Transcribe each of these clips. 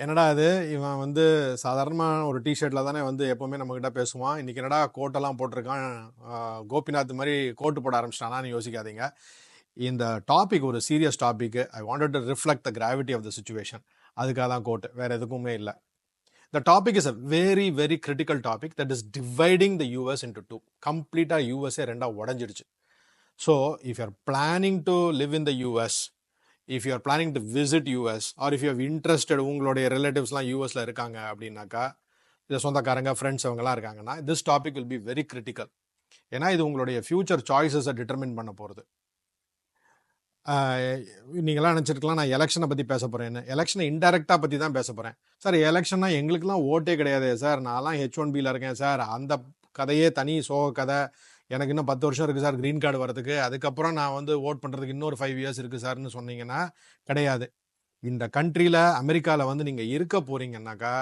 என்னடா இது இவன் வந்து சாதாரணமாக ஒரு டிஷர்ட்டில் தானே வந்து எப்போவுமே நம்மக்கிட்ட பேசுவான். இன்றைக்கி என்னடா கோட்டெல்லாம் போட்டிருக்கான், கோபிநாத் மாதிரி கோட்டு போட ஆரம்பிச்சிட்டானான்னு யோசிக்காதீங்க. இந்த டாபிக் ஒரு serious topic. I wanted to reflect the gravity of the situation. அதுக்காக தான் கோட்டு, வேறு எதுக்குமே இல்லை. The topic is a very, very critical topic that is dividing the US into two. கம்ப்ளீட்டாக யூஎஸ்ஏ ரெண்டாக உடஞ்சிடுச்சு. So if you're planning to live in the US, if you are planning to visit US, or if you have interested, உங்களுடைய ரிலேட்டிவ்ஸ்லாம் யூஎஸில் இருக்காங்க அப்படின்னாக்கா, இது சொந்தக்காரங்க ஃப்ரெண்ட்ஸ் அவங்கலாம் இருக்காங்கன்னா, this topic will be very critical. ஏன்னா இது உங்களுடைய ஃபியூச்சர் சாய்ஸஸை டிட்டர்மின் பண்ண போகிறது. நீங்களாம் நினச்சிருக்கலாம் நான் எலெக்ஷனை பற்றி பேச போகிறேன்னு. எலெக்ஷனை இன்டெரக்டாக பற்றி தான் பேச போகிறேன். சார் எலெக்ஷன்னா எங்களுக்குலாம் ஓட்டே கிடையாது சார், நான்லாம் H1Bயில் இருக்கேன் சார், அந்த கதையே தனி சோக கதை, எனக்கு இன்னும் 10 வருஷம் இருக்குது சார் க்ரீன் கார்டு வரதுக்கு, அதுக்கப்புறம் நான் வந்து ஓட் பண்ணுறதுக்கு இன்னொரு 5 இயர்ஸ் இருக்குது சார்னு சொன்னீங்கன்னா கிடையாது. இந்த கண்ட்ரியில் அமெரிக்காவில் வந்து நீங்கள் இருக்க போகிறீங்கன்னாக்கா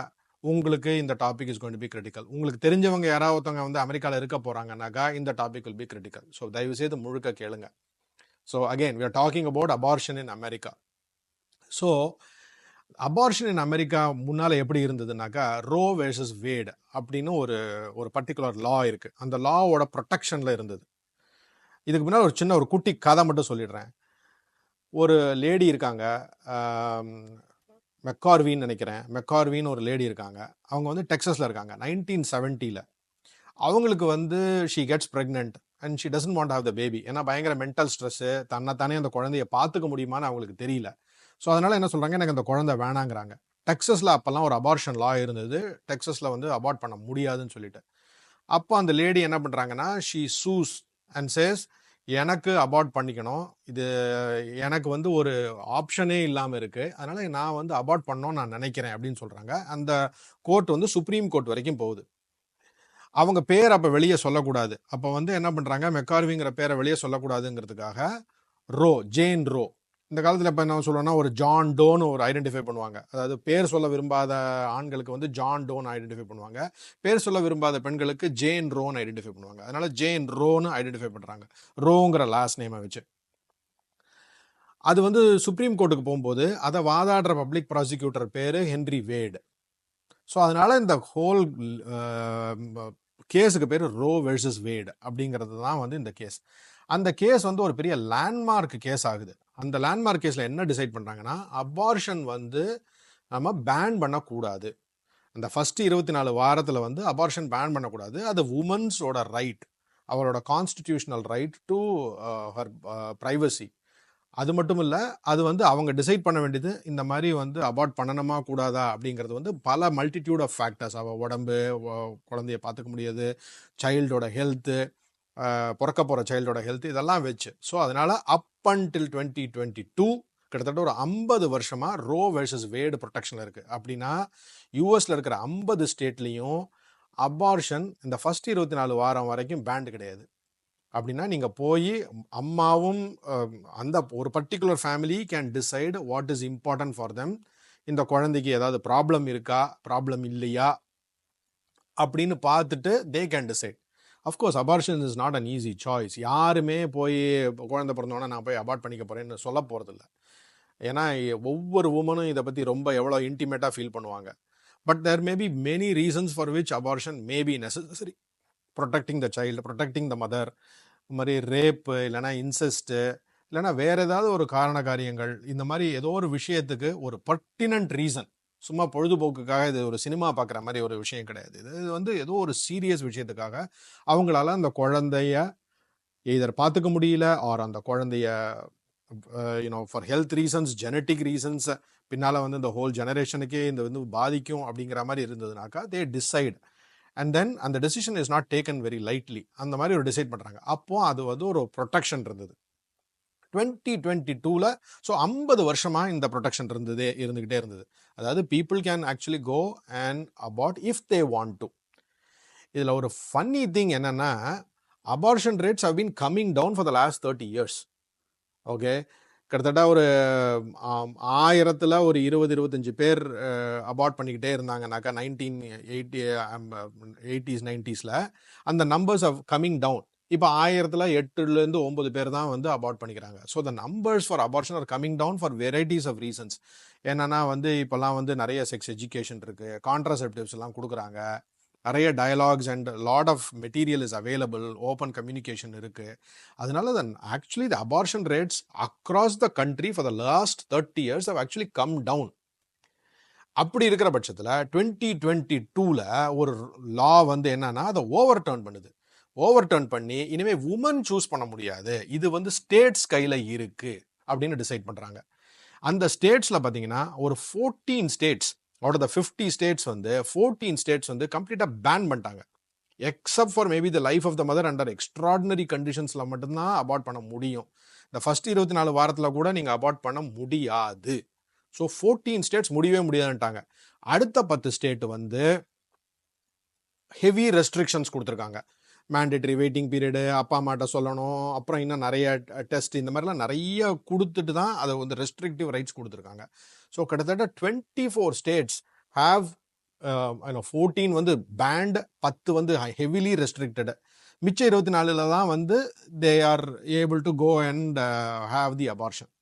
உங்களுக்கு இந்த topic is going to be critical. உங்களுக்கு தெரிஞ்சவங்க யாராவது ஒருத்தவங்க வந்து அமெரிக்காவில் இருக்க போகிறாங்கன்னாக்கா இந்த topic will be critical. So தயவுசெய்து முழுக்க கேளுங்க. So again, we are talking about abortion in America. So abortion in America முன்னால் எப்படி இருந்ததுனாக்கா, ரோ வெர்சஸ் வேட் அப்படின்னு ஒரு பர்டிகுலர் லா இருக்குது. அந்த லாவோட ப்ரொடெக்ஷனில் இருந்தது. இதுக்கு முன்னால் ஒரு குட்டி கதை மட்டும் சொல்லிடுறேன். ஒரு லேடி இருக்காங்க, மெக்கார்வின்னு நினைக்கிறேன், மெக்கார்வின்னு ஒரு லேடி இருக்காங்க. அவங்க வந்து டெக்ஸஸில் இருக்காங்க. 1970 அவங்களுக்கு வந்து she gets pregnant and she doesn't want have the baby. ஏன்னா பயங்கர மென்டல் ஸ்ட்ரெஸ்ஸு, தன்னைத்தானே அந்த குழந்தைய பார்த்துக்க முடியுமான்னு அவங்களுக்கு தெரியல. ஸோ அதனால் என்ன சொல்கிறாங்க, எனக்கு அந்த குழந்தை வேணாங்கிறாங்க. டெக்ஸஸில் அப்போல்லாம் ஒரு அபார்ஷன் லா இருந்தது, டெக்ஸஸில் வந்து அபார்ட் பண்ண முடியாதுன்னு சொல்லிட்டு. அப்போ அந்த லேடி என்ன பண்ணுறாங்கன்னா, ஷீ சூஸ் அண்ட் சேஸ், எனக்கு அபார்ட் பண்ணிக்கணும், இது எனக்கு வந்து ஒரு ஆப்ஷனே இல்லாமல் இருக்குது, அதனால் நான் வந்து அபார்ட் பண்ணணும்னு நான் நினைக்கிறேன் அப்படின்னு சொல்கிறாங்க. அந்த கோர்ட் வந்து சுப்ரீம் கோர்ட் வரைக்கும் போகுது. அவங்க பேர் அப்போ வெளியே சொல்லக்கூடாது. அப்போ வந்து என்ன பண்ணுறாங்க, மெக்கார்விங்கிற பேரை வெளியே சொல்லக்கூடாதுங்கிறதுக்காக ஜேன் ரோ. இந்த காலத்தில் இப்போ என்ன சொல்லுவோன்னா, ஒரு ஜான் டோன்னு ஒரு ஐடென்டிஃபை பண்ணுவாங்க. அதாவது பேர் சொல்ல விரும்பாத ஆண்களுக்கு வந்து ஜான் டோன்னு ஐடென்டிஃபை பண்ணுவாங்க, பேர் சொல்ல விரும்பாத பெண்களுக்கு ஜேன் ரோன்னு ஐடென்டிஃபை பண்ணுவாங்க. அதனால ஜேன் ரோன்னு ஐடென்டிஃபை பண்ணுறாங்க, ரோங்கிற லாஸ்ட் நேமை வச்சு. அது வந்து சுப்ரீம் கோர்ட்டுக்கு போகும்போது அதை வாதாடுற பப்ளிக் ப்ராசிக்யூட்டர் பேர் ஹென்ரி வேட். ஸோ அதனால இந்த ஹோல் கேஸுக்கு பேர் ரோ வெர்சஸ் வேட் அப்படிங்கிறது தான் வந்து இந்த கேஸ். அந்த கேஸ் வந்து ஒரு பெரிய லேண்ட்மார்க் கேஸ் ஆகுது. அந்த லேண்ட்மார்க் கேஸில் என்ன டிசைட் பண்ணுறாங்கன்னா, அபார்ஷன் வந்து நம்ம பேன் பண்ணக்கூடாது. அந்த ஃபஸ்ட்டு 24 வாரத்தில் வந்து அபார்ஷன் பேன் பண்ணக்கூடாது. அது உமன்ஸோட ரைட், அவரோட constitutional right to her privacy. அது மட்டும் இல்லை, அது வந்து அவங்க டிசைட் பண்ண வேண்டியது, இந்த மாதிரி வந்து அபார்ட் பண்ணணுமா கூடாதா அப்படிங்கிறது வந்து பல மல்டிடியூட் ஆஃப் ஃபேக்டர்ஸ், அவள் உடம்பு, குழந்தைய பார்த்துக்க முடியாது, சைல்டோட ஹெல்த்து, பிறக்க போகிற சைல்டோட ஹெல்த், இதெல்லாம் வச்சு. ஸோ அதனால் அப் அன்டில் 2022 கிட்டத்தட்ட ஒரு 50 வருஷமாக ரோ வெர்சஸ் வேடு ப்ரொடெக்ஷனில் இருக்குது. அப்படின்னா யூஎஸில் இருக்கிற 50 ஸ்டேட்லேயும் அபார்ஷன் இந்த ஃபஸ்ட் 24 வாரம் வரைக்கும் பேண்ட் கிடையாது. அப்படின்னா நீங்கள் போய் அம்மாவும் அந்த ஒரு particular family can decide what is important for them. இந்த குழந்தைக்கு ஏதாவது ப்ராப்ளம் இருக்கா, ப்ராப்ளம் இல்லையா அப்படின்னு பார்த்துட்டு they can decide. Of course abortion is not an easy choice. யாருமே போய் குழந்தை பிறந்தோன்னா நான் போய் அபார்ட் பண்ணிக்க போகிறேன்னு சொல்ல போகிறதில்ல. ஏன்னா ஒவ்வொரு உமனும் இதை பற்றி ரொம்ப எவ்வளோ இன்டிமேட்டாக ஃபீல் பண்ணுவாங்க. But there may be many reasons for which abortion may be necessary. Protecting the child, protecting the mother, இந்த மாதிரி ரேப்பு, இல்லைனா இன்செஸ்ட்டு, இல்லைனா வேறு ஏதாவது ஒரு காரண காரியங்கள், இந்த மாதிரி ஏதோ ஒரு விஷயத்துக்கு ஒரு பர்டினன்ட் ரீசன். சும்மா பொழுதுபோக்குக்காக இது ஒரு சினிமா பார்க்குற மாதிரி ஒரு விஷயம் கிடையாது. இது வந்து ஏதோ ஒரு சீரியஸ் விஷயத்துக்காக அவங்களால அந்த குழந்தைய எதர் பார்த்துக்க முடியல, ஆர் அந்த குழந்தைய for health reasons, genetic reasons, பின்னால் வந்து இந்த ஹோல் ஜெனரேஷனுக்கே இந்த வந்து பாதிக்கும் அப்படிங்கிற மாதிரி இருந்ததுனாக்கா தே டிசைட். அண்ட் தென் அந்த decision is not taken very lightly. அந்த மாதிரி ஒரு டிசைட் பண்ணுறாங்க. அப்போது அது வந்து ஒரு ப்ரொடெக்ஷன் இருந்தது 2022. ஸோ 50 வருஷமாக இந்த ப்ரொடெக்ஷன் இருந்துக்கிட்டே இருந்தது. அதாவது people can actually go and abort if they want to. இதில் ஒரு ஃபன்னி திங் என்னென்னா, abortion rates have been coming down for the last 30 years. Okay, கிட்டத்தட்ட ஒரு 1000ல் ஒரு 20-25 பேர் அபார்ட் பண்ணிக்கிட்டே இருந்தாங்கனாக்கா 1980s 90s அந்த நம்பர்ஸ் ஆஃப் கம்மிங் டவுன். இப்போ 1000ல் 8லேருந்து 9 பேர் தான் வந்து அபார்ட் பண்ணிக்கிறாங்க. So the numbers for abortion are coming down for varieties of reasons. என்னன்னா வந்து இப்போல்லாம் வந்து நிறைய செக்ஸ் எஜுகேஷன் இருக்கு, கான்ட்ராசெப்டிவ்ஸ் எல்லாம் கொடுக்குறாங்க, நிறைய dialogues and lot of material is available, open communication இருக்கு. அதனால தான் actually the abortion rates across the country for the last 30 years have actually come down. அப்படி இருக்கிற பட்சத்தில் 2022ல் ஒரு லா வந்து என்னன்னா அதை ஓவர் டர்ன் பண்ணுது. ஓவர் டர்ன் பண்ணி இனிமே உமன் சூஸ் பண்ண முடியாது, இது வந்து ஸ்டேட்ஸ் கையில் இருக்கு அப்படின்னு டிசைட் பண்ணுறாங்க. அந்த ஸ்டேட்ஸில் பார்த்தீங்கன்னா ஒரு 14 states out of the 50 states வந்து 14 ஸ்டேட்ஸ் வந்து கம்ப்ளீட்டாக பேன் பண்ணிட்டாங்க. Except for maybe the life of the mother under extraordinary கண்டிஷன்ஸில் மட்டும்தான் அபார்ட் பண்ண முடியும். இந்த ஃபர்ஸ்ட் 24 வாரத்தில் கூட நீங்கள் அபார்ட் பண்ண முடியாது. ஸோ 14 ஸ்டேட்ஸ் முடியவே முடியாதுன்ட்டாங்க. அடுத்த 10 ஸ்டேட் வந்து ஹெவி ரெஸ்ட்ரிக்ஷன்ஸ் கொடுத்துருக்காங்க. மேண்டேட்டரி வெயிட்டிங் பீரியடு, அப்பா அம்மாட்ட சொல்லணும், அப்புறம் இன்னும் நிறைய டெஸ்ட், இந்த மாதிரிலாம் நிறைய கொடுத்துட்டு தான் அதை வந்து ரெஸ்ட்ரிக்டிவ் ரைட்ஸ் கொடுத்துருக்காங்க. ஸோ கிட்டத்தட்ட 24 ஸ்டேட்ஸ் ஹாவ் 14 வந்து பேண்ட், 10 வந்து ஹெவிலி ரெஸ்ட்ரிக்டட். மிச்சம் 24ல் தான் வந்து they are able to go and have the abortion.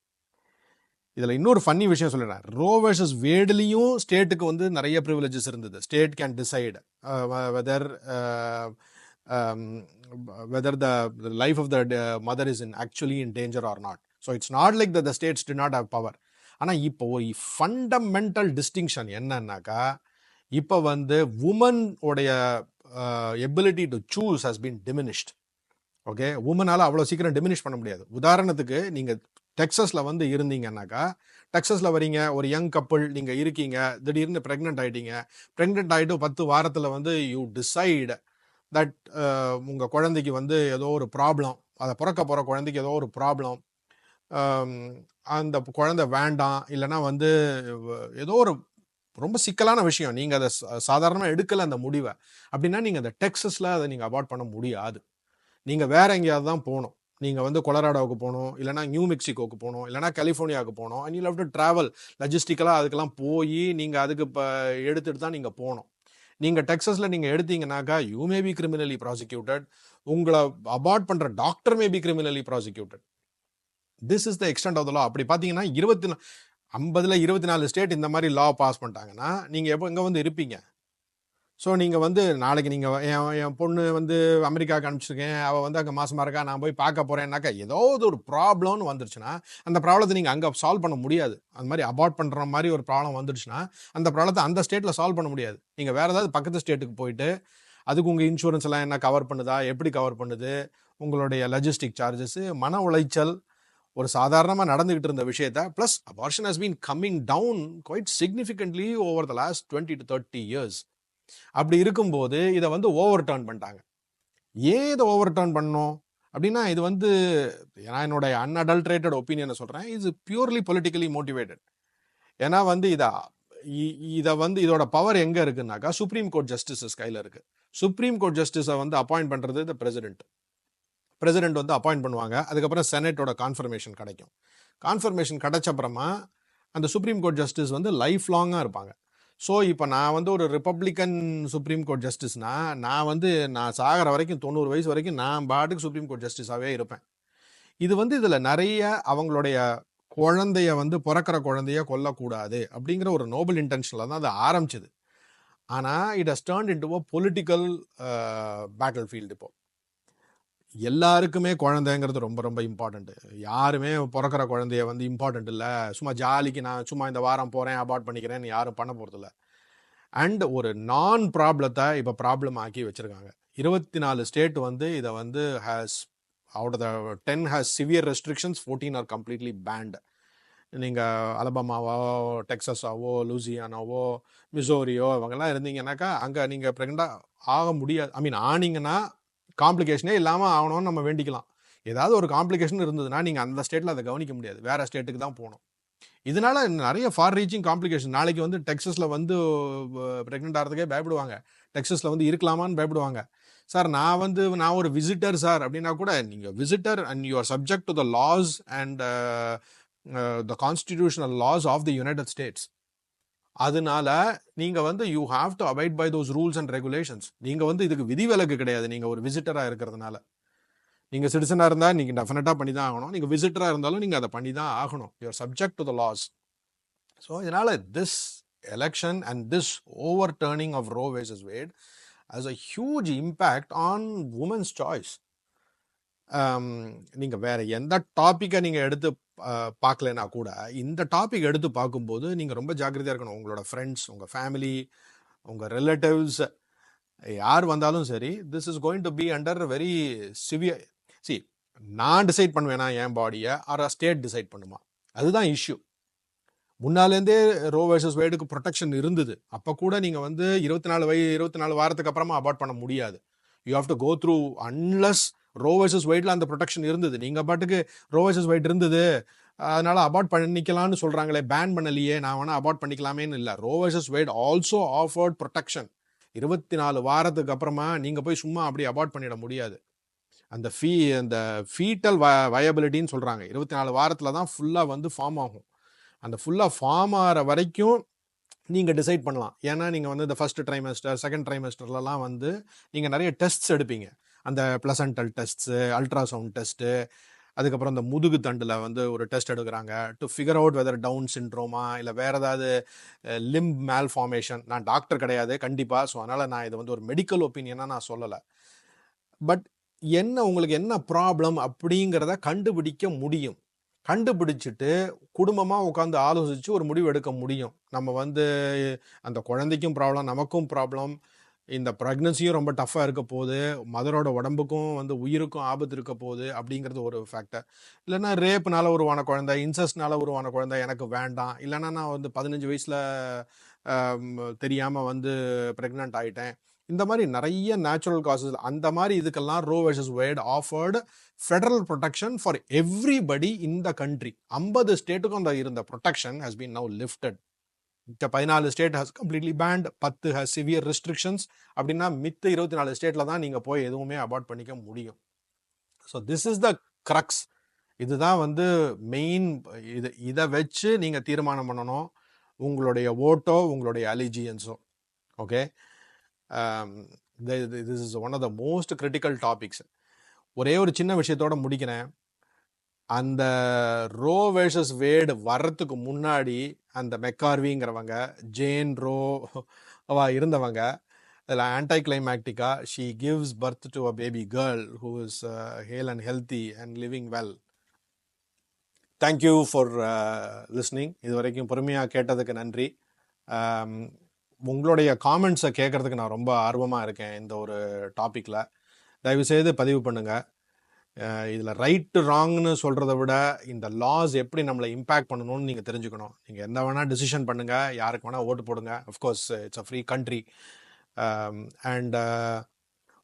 இதில் இன்னொரு ஃபன்னி விஷயம் சொல்லிடுறேன். ரோ வெர்சஸ் வேட்லேயும் ஸ்டேட்டுக்கு வந்து நிறைய ப்ரிவிலேஜஸ் இருந்தது. State can decide whether the life of the mother is actually in danger or not. So it's not like that the states did not have power. ஆனால் இப்போ ஃபண்டமெண்டல் டிஸ்டிங்ஷன் என்னன்னாக்கா, இப்போ வந்து woman உடைய ability to choose has been diminished. Okay, உமனால் அவ்வளோ சீக்கிரம் diminish பண்ண முடியாது. உதாரணத்துக்கு நீங்கள் டெக்ஸஸில் வந்து இருந்தீங்கன்னாக்கா, டெக்ஸஸில் வரீங்க, ஒரு யங் கப்புள் நீங்கள் இருக்கீங்க, திடீர்னு ப்ரெக்னென்ட் ஆகிட்டீங்க. ப்ரெக்னென்ட் ஆகிட்டு 10 வாரத்தில் வந்து யூ டிசைட் தட் உங்கள் குழந்தைக்கு வந்து ஏதோ ஒரு ப்ராப்ளம், அதை பிறக்க போகிற குழந்தைக்கு ஏதோ ஒரு ப்ராப்ளம், அந்த குழந்தை வேண்டாம், இல்லைனா வந்து ஏதோ ஒரு ரொம்ப சிக்கலான விஷயம், நீங்கள் அதை சாதாரணமாக எடுக்கலை அந்த முடிவை அப்படின்னா, நீங்கள் அந்த டெக்ஸஸில் அதை நீங்கள் அபார்ட் பண்ண முடியாது. நீங்கள் வேற எங்கேயாவது தான் போகணும். நீங்கள் வந்து கொலராடோவுக்கு போகணும், இல்லைனா நியூ மெக்சிகோவுக்கு போகணும், இல்லைனா கலிஃபோர்னியாவுக்கு போகணும். And you have to travel லஜிஸ்டிக்கலாக, அதுக்கெல்லாம் போய் நீங்கள் அதுக்கு இப்போ எடுத்துகிட்டு தான் நீங்கள் போகணும். நீங்கள் டெக்ஸஸில் நீங்கள் எடுத்தீங்கன்னாக்கா you may be criminally prosecuted, உங்களை அபார்ட் பண்ணுற doctor may be criminally prosecuted. This is the extent of the law. அப்படி பார்த்தீங்கன்னா 50ல் 24 ஸ்டேட் இந்த மாதிரி லா பாஸ் பண்ணிட்டாங்கன்னா நீங்கள் எப்போ எங்கே வந்து இருப்பீங்க? ஸோ நீங்கள் வந்து நாளைக்கு நீங்கள் என் பொண்ணு வந்து அமெரிக்காவுக்கு அனுப்பிச்சிருக்கேன், அவள் வந்து அங்கே மாசமாக இருக்கா, நான் போய் பார்க்க போகிறேன்னாக்கா ஏதாவது ஒரு ப்ராப்ளம்னு வந்துருச்சுன்னா அந்த ப்ராப்ளத்தை நீங்கள் அங்கே சால்வ் பண்ண முடியாது. அந்த மாதிரி அபார்ட் பண்ணுற மாதிரி ஒரு ப்ராப்ளம் வந்துடுச்சுன்னா அந்த ப்ராப்ளத்தை அந்த ஸ்டேட்டில் சால்வ் பண்ண முடியாது. நீங்கள் வேறு ஏதாவது பக்கத்து ஸ்டேட்டுக்கு போயிட்டு அதுக்கு உங்கள் இன்சூரன்ஸ் எல்லாம் என்ன கவர் பண்ணுதா, எப்படி கவர் பண்ணுது, உங்களுடைய லஜிஸ்டிக் சார்ஜஸ், மன உளைச்சல், ஒரு சாதாரணமாக நடந்துகிட்டு இருந்த விஷயத்த. Plus abortion has been coming down quite significantly over the last 20 to 30 years. அப்படி இருக்கும்போது இதை வந்து ஓவர் டர்ன் பண்ணிட்டாங்க. ஏன் இதை ஓவர் டர்ன் பண்ணோம் அப்படின்னா, இது வந்து நான் என்னோட அன்அடல்ட்ரேட்டட் ஒப்பீனியனை சொல்கிறேன், இது பியூர்லி பொலிட்டிக்கலி மோட்டிவேட்டட். ஏன்னா வந்து இதை வந்து இதோட பவர் எங்கே இருக்குன்னாக்கா சுப்ரீம் கோர்ட் ஜஸ்டிஸஸ் கையில் இருக்குது. சுப்ரீம் கோர்ட் ஜஸ்டிஸை வந்து அப்பாயிண்ட் பண்ணுறது இந்த பிரசிடென்ட் வந்து அப்பாயிண்ட் பண்ணுவாங்க. அதுக்கப்புறம் செனட்டோட கான்ஃபர்மேஷன் கிடைக்கும். கான்ஃபர்மேஷன் கிடைச்சப்புறமா அந்த சுப்ரீம் கோர்ட் ஜஸ்டிஸ் வந்து லைஃப் லாங்காக இருப்பாங்க. ஸோ இப்போ நான் வந்து ஒரு ரிப்பப்ளிக்கன் சுப்ரீம் கோர்ட் ஜஸ்டிஸ்னா நான் சாகிற வரைக்கும் 90 வயசு வரைக்கும் நான் பாட்டுக்கு சுப்ரீம் கோர்ட் ஜஸ்டிஸாகவே இருப்பேன். இது வந்து இதில் நிறைய அவங்களுடைய குழந்தைய வந்து பிறக்கிற குழந்தைய கொல்லக்கூடாது அப்படிங்கிற ஒரு நோபல் இன்டென்ஷனில் தான் அது ஆரம்பிச்சது. ஆனால் it has turned into a political battle field. இப்போ எல்லாருக்குமே குழந்தைங்கிறது ரொம்ப ரொம்ப இம்பார்ட்டண்ட்டு. யாருமே பிறக்கிற குழந்தைய வந்து இம்பார்ட்டண்ட் இல்லை, சும்மா ஜாலிக்கு நான் சும்மா இந்த வாரம் போகிறேன் அபார்ட் பண்ணிக்கிறேன்னு யாரும் பண்ண போகிறதில்ல. அண்ட் ஒரு நான் ப்ராப்ளத்தை இப்போ ப்ராப்ளம் ஆக்கி வச்சுருக்காங்க. 24 ஸ்டேட் வந்து இதை வந்து has out of the 10 has severe restrictions, 14 are completely banned. நீங்கள் அலபாமாவோ, டெக்ஸஸாவோ, லூசியானாவோ, மிசோரியோ இவங்கெல்லாம் இருந்தீங்கன்னாக்கா அங்கே நீங்கள் ப்ரெக்னெண்ட்டாக ஆக முடியாது. ஐ மீன் ஆனீங்கன்னா காம்ப்ளிகேஷனே இல்லாமல் ஆகணும்னு நம்ம வேண்டிக்கலாம். ஏதாவது ஒரு காம்ப்ளிகேஷன் இருந்ததுன்னா நீங்கள் அந்த ஸ்டேட்டில் அதை கவனிக்க முடியாது, வேறு ஸ்டேட்டுக்கு தான் போகணும். இதனால நிறைய ஃபார் ரீச்சிங் காம்ப்ளிகேஷன். நாளைக்கு வந்து டெக்ஸஸில் வந்து ப்ரெக்னென்ட் ஆகிறதுக்கே பயப்படுவாங்க, டெக்ஸஸில் வந்து இருக்கலாமான்னு பயப்படுவாங்க. சார் நான் ஒரு விசிட்டர் சார் அப்படின்னா கூட, நீங்கள் visitor and you are subject to the laws and the constitutional laws of the United States. அதனால நீங்கள் வந்து you have to abide by those rules and regulations. நீங்கள் வந்து இதுக்கு விதிவிலக்கு கிடையாது நீங்கள் ஒரு விசிட்டராக இருக்கிறதுனால. நீங்கள் சிட்டிசனாக இருந்தால் நீங்கள் டெஃபினட்டாக பண்ணி தான் ஆகணும். நீங்கள் விசிட்டராக இருந்தாலும் நீங்கள் அதை பண்ணி தான் ஆகணும். You're subject to the laws. So இதனால் this election and this overturning of Roe versus Wade has a huge impact on women's choice. நீங்கள் வேறு எந்த டாப்பிக்கை நீங்கள் எடுத்து பார்க்கலனா கூட இந்த டாபிக் எடுத்து பார்க்கும்போது நீங்கள் ரொம்ப ஜாக்கிரதையாக இருக்கணும். உங்களோட ஃப்ரெண்ட்ஸ், உங்கள் ஃபேமிலி, உங்கள் ரிலேட்டிவ்ஸ் யார் வந்தாலும் சரி, this is going to be under very severe. நான் டிசைட் பண்ணுவேனா என் பாடியை, ஆர் ஸ்டேட் டிசைட் பண்ணுமா? அதுதான் இஷ்யூ. முன்னாலேருந்தே ரோ வெர்சஸ் வேடுக்கு ப்ரொடெக்ஷன் இருந்தது. அப்போ கூட நீங்கள் வந்து 24 வாரத்துக்கு அப்புறமா அபார்ட் பண்ண முடியாது. You have to go through unless Roe versus வெயிட்ல அந்த ப்ரொடெக்ஷன் இருந்தது. நீங்கள் பாட்டுக்கு ரோ வெர்சஸ் வெயிட் இருந்தது அதனால அபார்ட் பண்ணிக்கலாம்னு சொல்கிறாங்களே, பேன் பண்ணலையே, நான் வேணால் அபார்ட் பண்ணிக்கலாமேன்னு இல்லை. Roe versus Wade also afforded protection. 24 வாரத்துக்கு அப்புறமா நீங்கள் போய் சும்மா அப்படி அபார்ட் பண்ணிட முடியாது. அந்த ஃபீட்டல் வயபிலிட்டின்னு சொல்கிறாங்க. 24 வாரத்தில் தான் ஃபுல்லாக வந்து ஃபார்ம் ஆகும். அந்த ஃபுல்லாக ஃபார்ம் ஆகிற வரைக்கும் நீங்கள் டிசைட் பண்ணலாம். ஏன்னா நீங்கள் வந்து இந்த ஃபர்ஸ்ட் ட்ரைமஸ்டர், செகண்ட் ட்ரைமஸ்டர்லாம் வந்து நீங்கள் நிறைய டெஸ்ட்ஸ் எடுப்பீங்க. அந்த பிளசன்டல் டெஸ்ட்ஸு, அல்ட்ராசவுண்ட் டெஸ்ட்டு, அதுக்கப்புறம் இந்த முதுகு தண்டில் வந்து ஒரு டெஸ்ட் எடுக்கிறாங்க to figure out whether Down சிண்ட்ரோமா இல்லை வேறு ஏதாவது லிம்ப் மேல் ஃபார்மேஷன். நான் டாக்டர் கிடையாது கண்டிப்பாக, ஸோ அதனால் நான் இதை வந்து ஒரு மெடிக்கல் ஒப்பீனியனாக நான் சொல்லலை. பட் உங்களுக்கு என்ன ப்ராப்ளம் அப்படிங்கிறத கண்டுபிடிக்க முடியும். கண்டுபிடிச்சிட்டு குடும்பமாக உட்காந்து ஆலோசித்து ஒரு முடிவு எடுக்க முடியும். நம்ம வந்து அந்த குழந்தைக்கும் ப்ராப்ளம், நமக்கும் ப்ராப்ளம், இந்த ப்ரெக்னன்சியும் ரொம்ப டஃப்பாக இருக்க போகுது, மதரோட உடம்புக்கும் வந்து உயிருக்கும் ஆபத்து இருக்க போகுது அப்படிங்கிறது ஒரு ஃபேக்டர். இல்லைன்னா ரேப்னால உருவான குழந்தை, இன்சஸ்ட்னால உருவான குழந்தை எனக்கு வேண்டாம், இல்லைன்னா நான் வந்து 15 வயசில் தெரியாமல் வந்து ப்ரெக்னென்ட் ஆகிட்டேன். இந்த மாதிரி நிறைய நேச்சுரல் காசஸ். அந்த மாதிரி இதுக்கெல்லாம் Roe versus Wade afforded federal protection for everybody in the country. 50 ஸ்டேட்டுக்கும் அந்த இருந்த protection has been now lifted. மித்த 14 state has completely banned, 10 has severe restrictions. அப்படின்னா மித்த 24 ஸ்டேட்டில் தான் நீங்கள் போய் எதுவுமே அபார்ட் பண்ணிக்க முடியும். So this is the crux. இதுதான் வந்து மெயின். இதை வச்சு நீங்கள் தீர்மானம் பண்ணணும் உங்களுடைய ஓட்டோ, உங்களுடைய அலிஜியன்ஸோ. Okay, this is one of the most critical topics. ஒரே ஒரு சின்ன விஷயத்தோட முடிக்கிறேன். அந்த ரோ வெர்சஸ் வேட் வர்றதுக்கு முன்னாடி அந்த மெக்கார்விங்கிறவங்க, ஜேன் ரோ இருந்தவங்க, அதில் ஆன்டை கிளைமேக்டிக்கா she gives birth to a baby girl who is hale and healthy and living well. Thank you for listening. இது வரைக்கும் பொறுமையாக கேட்டதுக்கு நன்றி. உங்களுடைய காமெண்ட்ஸை கேட்குறதுக்கு நான் ரொம்ப ஆர்வமாக இருக்கேன். இந்த ஒரு டாப்பிக்கில் தயவுசெய்து பதிவு பண்ணுங்கள். இதில் ரைட்டு ராங்னு சொல்கிறத விட இந்த லாஸ் எப்படி நம்மளை இம்பேக்ட் பண்ணணும்னு நீங்கள் தெரிஞ்சுக்கணும். நீங்கள் எந்த வேணால் டிசிஷன் பண்ணுங்கள், யாருக்கு வேணால் ஓட்டு போடுங்க. Of course it's a free country.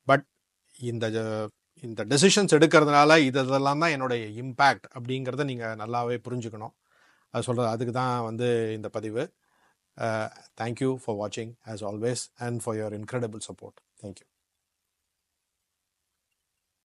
But இந்த டெசிஷன்ஸ் எடுக்கிறதுனால இதெல்லாம் தான் என்னுடைய இம்பேக்ட் அப்படிங்கிறத நீங்கள் நல்லாவே புரிஞ்சுக்கணும். அதுக்கு தான் வந்து இந்த பதிவு. Thank you for watching as always and for your incredible support. Thank you.